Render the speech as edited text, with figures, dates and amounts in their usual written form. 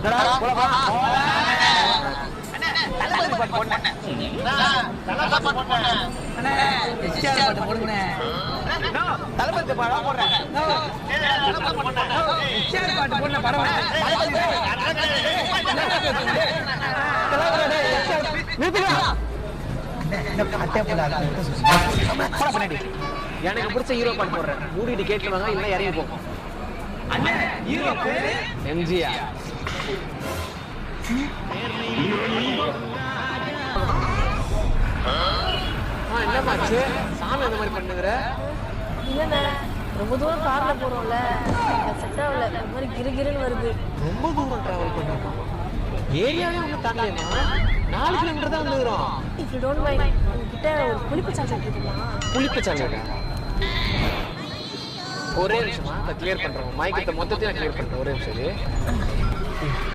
தளபதி படம் போடுறேன். எனக்கு பிடிச்ச ஹீரோ பாட்டு போடுறேன். மூடிட்டு கேட்கலாம் இல்ல இறங்கி போகும். எம்ஜிஆர். என்னமாச்சு சாமி அந்த மாதிரி பண்ணுகிற? இல்லண்ணே, ரொம்ப தூரம் கார்ல போறோம்ல, செட் ஆகல. இந்த மாதிரி கிருகிருன்னு வருது. ரொம்ப தூரம் டிராவல் பண்ணிருக்கோம். ஏரியாவே ஒன்றும் தாங்கலையா? 4 கிலோமீட்டர் தான் வந்துக்கிறோம். இஃப் யூ டோன்ட் மைண்ட், உங்ககிட்ட ஒரு புளிப்பு சாக்லேட் இருக்குமா? புளிப்பு சாக்லேட்டா? ஒரே நிமிஷமா அதை கிளியர் பண்றோம். மைக்கத்தை மொத்தத்தையும் கிளியர் பண்றேன். ஒரே நிமிஷம்.